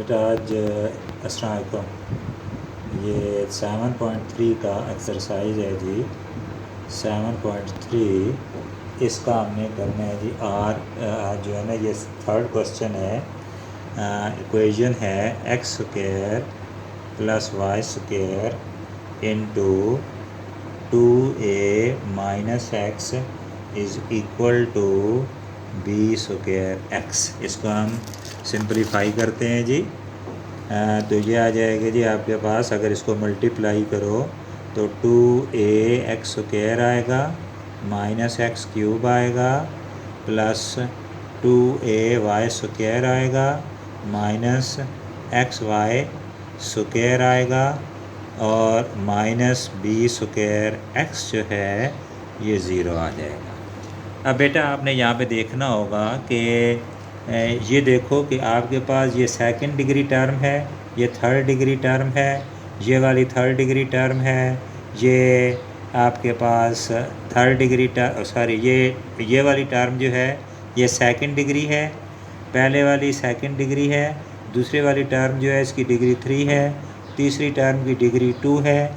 बेटा आज अस्सलाम वालेकुम। ये 7.3 का एक्सरसाइज है जी। 7.3 इसका हमने करना है जी। आज जो है ना ये थर्ड क्वेश्चन है। इक्वेशन है x square plus y square into 2a minus x is equal to b square x. इसको हम सिंपलीफाई करते हैं जी। तो ये आ जाएगा जी आपके पास, अगर इसको मल्टीप्लाई करो तो 2a एक्स स्क्वायर आएगा माइनस एक्स क्यूब आएगा प्लस 2a वाई स्क्वायर आएगा माइनस एक्स वाई स्क्वायर आएगा और माइनस बी स्क्वायर एक्स जो है ये ज़ीरो आ जाएगा। अब बेटा आपने यहाँ पे देखना होगा कि ये देखो कि आपके पास ये सेकंड डिग्री टर्म है, ये थर्ड डिग्री टर्म है, ये वाली थर्ड डिग्री टर्म है, ये आपके पास थर्ड डिग्री ये वाली टर्म जो है ये सेकंड डिग्री है, पहले वाली सेकंड डिग्री है, दूसरी वाली टर्म जो है इसकी डिग्री 3 है, तीसरी टर्म की डिग्री 2 है,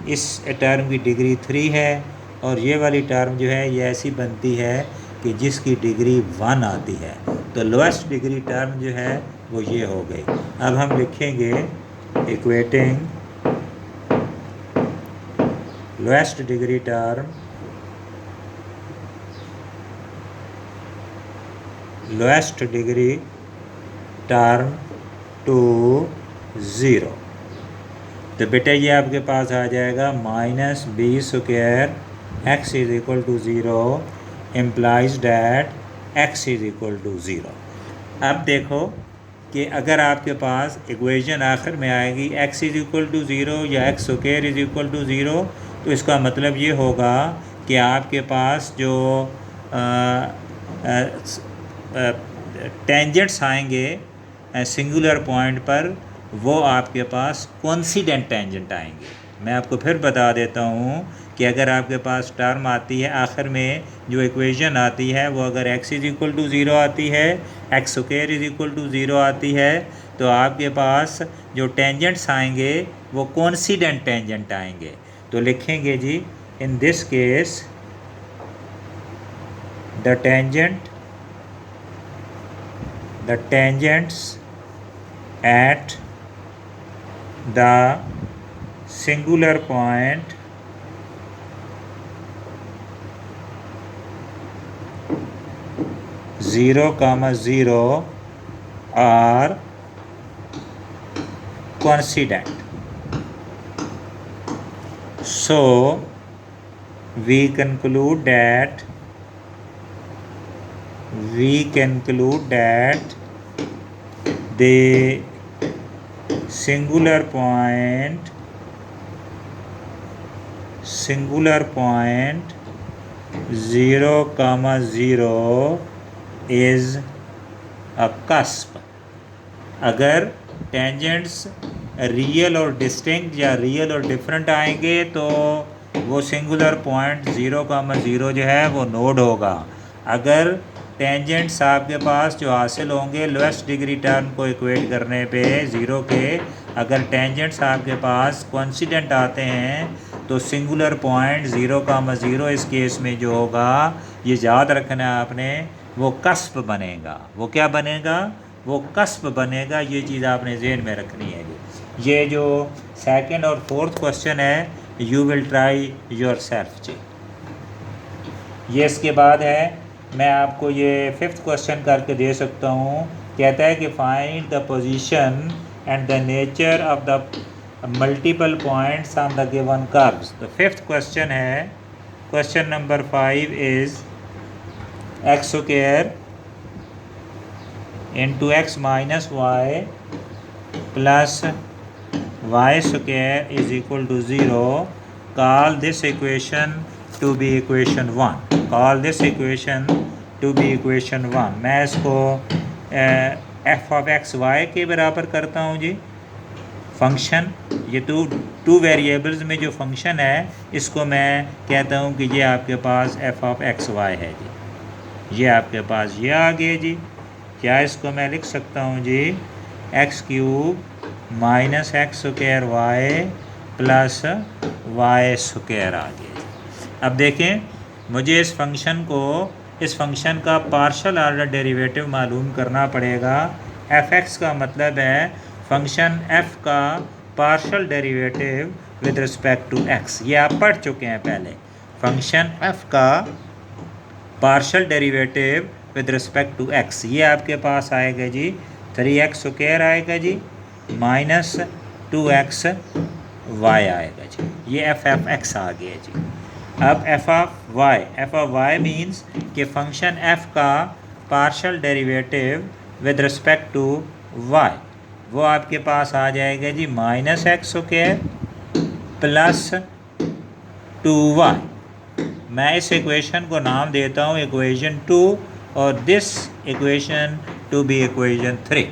इस टर्म की डिग्री 3 है और ये वाली टर्म जो है ये ऐसी बनती है कि जिसकी डिग्री 1 आती है। तो लोएस्ट डिग्री टर्म जो है वो ये हो गई। अब हम लिखेंगे equating lowest degree term to 0। तो बेटा ये आपके पास आ जाएगा minus b square x is equal to 0 implies that x is equal to 0। अब देखो कि अगर आपके पास इक्वेशन आखिर में आएगी एक्स इज इक्वल टू 0 या x square is equal to 0, तो इसका मतलब ये होगा कि आपके पास जो टेंजेंट्स आएंगे सिंगुलर पॉइंट पर वो आपके पास कोइंसिडेंट टेंजेंट आएंगे। मैं आपको फिर बता देता हूँ कि अगर आपके पास टर्म आती है आखिर में जो इक्वेशन आती है वो अगर x इज इक्वल टू 0 आती है, x square is equal to 0 आती है, तो आपके पास जो टेंजेंट्स आएंगे वो कोइंसिडेंट टेंजेंट आएंगे। तो लिखेंगे जी in this case the tangents at the singular point (0, 0) are coincident. So we conclude that the singular point 0, 0 is a cusp। अगर टेंजेंट्स रियल और डिस्टिंक्ट या रियल और डिफरेंट आएंगे तो वो सिंगुलर पॉइंट 0, 0 जो है वो नोड होगा। अगर टेंजेंट्स आपके पास जो हासिल होंगे लोएस्ट डिग्री टर्म को इक्वेट करने पे 0 के, अगर टेंजेंट्स आपके पास कोइंसिडेंट आते हैं तो सिंगुलर पॉइंट 0, 0 इस केस में जो होगा ये याद रखना है आपने, वो कस्प बनेगा। वो क्या बनेगा? वो कस्प बनेगा। ये चीज़ आपने ज़हन में रखनी है। ये जो सेकंड और फोर्थ क्वेश्चन है you will try yourself जी। ये इसके बाद है, मैं आपको ये फिफ्थ क्वेश्चन करके दे सकता हूँ। कहता है कि find the position and the nature of the multiple points on the given curves. तो फिफ्थ क्वेश्चन है, question number 5 is x square into x minus y plus y square is equal to 0। Call this equation to be equation 1। Call this equation to be equation 1। मैं इसको F of x Y के बराबर करता हूँ जी। Function ये two variables में जो function है इसको मैं कहता हूँ कि ये आपके पास एफ ऑफ एक्स वाई है जी। ये आपके पास ये आ गया जी। क्या इसको मैं लिख सकता हूँ जी x cube minus x square y plus y square आ गया। अब देखें, मुझे इस फंक्शन का पार्शियल ऑर्डर डेरिवेटिव मालूम करना पड़ेगा। एफ एक्स का मतलब है फंक्शन एफ का partial derivative with respect to x. ये आप पढ़ चुके हैं पहले। फंक्शन एफ का partial derivative with respect to x, ये आपके पास आएगा जी 3x स्क्वायर आएगा जी माइनस 2x वाई आएगा जी। ये एफ एक्स आ गया जी। अब एफ ऑफ वाई मीन्स कि फंक्शन एफ का partial derivative with respect to y, वो आपके पास आ जाएगा जी minus x square plus 2y। मैं इस इक्वेशन को नाम देता हूँ इक्वेशन 2 और this equation to be equation 3।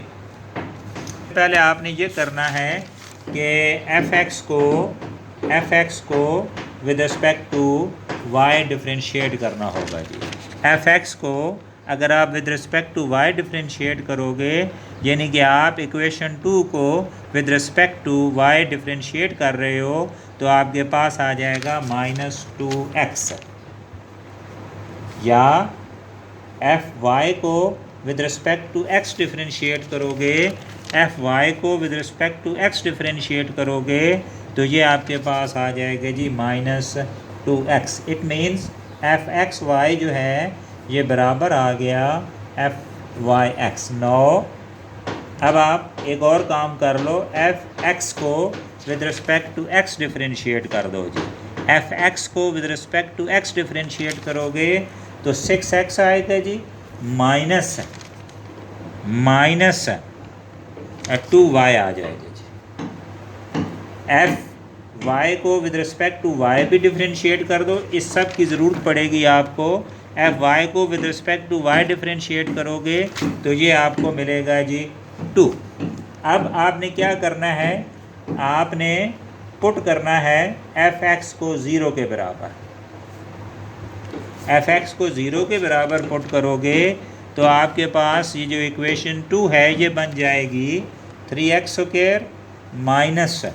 पहले आपने ये करना है कि एफ एक्स को with respect to y differentiate करना होगा जी। एफ एक्स को अगर आप with respect to y differentiate करोगे, यानी कि आप इक्वेशन 2 को with respect to y differentiate कर रहे हो, तो आपके पास आ जाएगा माइनस 2x। या एफ वाई को with respect to x differentiate करोगे, एफ वाई को with respect to x differentiate करोगे, तो ये आपके पास आ जाएगा जी minus 2x। It means f x y जो है ये बराबर आ गया एफ वाई एक्स। नो, अब आप एक और काम कर लो, एफ एक्स को with respect to x differentiate कर दो जी। एफ एक्स को with respect to x differentiate करोगे तो 6x आएगा जी माइनस 2y आ जाएगा जी। एफ वाई को विद रिस्पेक्ट टू वाई भी डिफरेंशिएट कर दो, इस सब की ज़रूरत पड़ेगी आपको। एफ वाई को with respect to y differentiate करोगे तो ये आपको मिलेगा जी 2। अब आपने क्या करना है, आपने पुट करना है एफ एक्स को 0 के बराबर। एफ एक्स को 0 के बराबर पुट करोगे तो आपके पास ये जो इक्वेशन 2 है ये बन जाएगी 3x square minus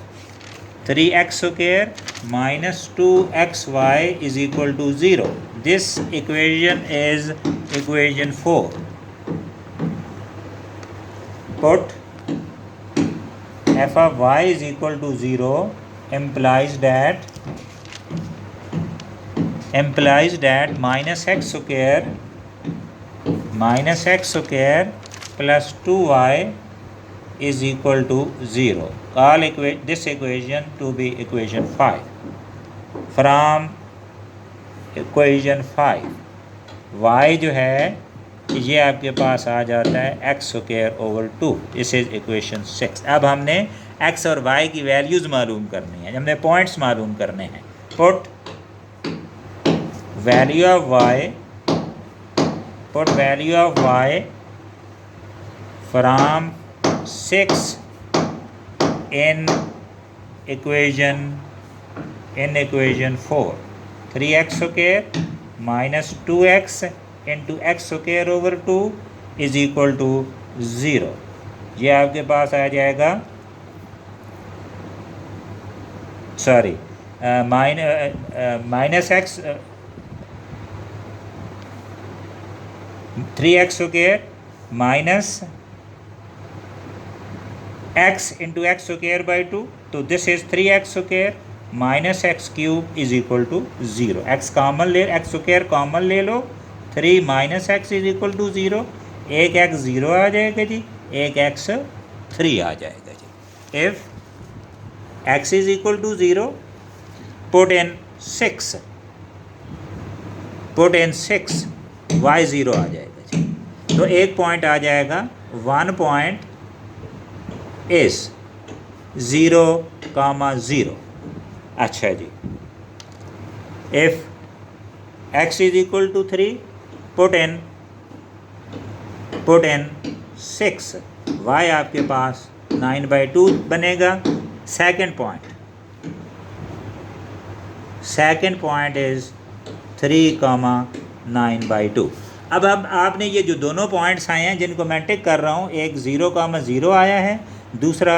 3x square minus 2xy is equal to 0. This equation is equation 4. Put f of y is equal to 0 implies that minus x square plus 2y is equal to 0. Call this equation to be equation 5. From equation 5 y जो है ये आपके पास आ जाता है x square over 2। This is equation 6। अब हमने x और y की वैल्यूज़ मालूम करनी है, हमने पॉइंट्स मालूम करने हैं। Put value of y from 6 in equation 4, 3x square minus 2x into x square over 2 is equal to 0। ये आपके पास आ जाएगा, sorry minus x 3x square minus x into x square by 2, तो this is 3x square minus x cube is equal to 0। x common ले, x square common ले लो, 3 minus x is equal to 0। एक x 0 आ जाएगा जी, एक x 3 आ जाएगा जी। If x is equal to 0 put in 6 y 0 आ जाएगा जी। तो एक पॉइंट आ जाएगा, 1 पॉइंट इज 0, 0। अच्छा जी, if x is equal to 3 put in 6, y आपके पास 9/2 बनेगा। Second point is 3, 9/2। अब आपने ये जो दोनों पॉइंट्स आए हैं जिनको मैं टिक कर रहा हूँ, एक 0,0 आया है, दूसरा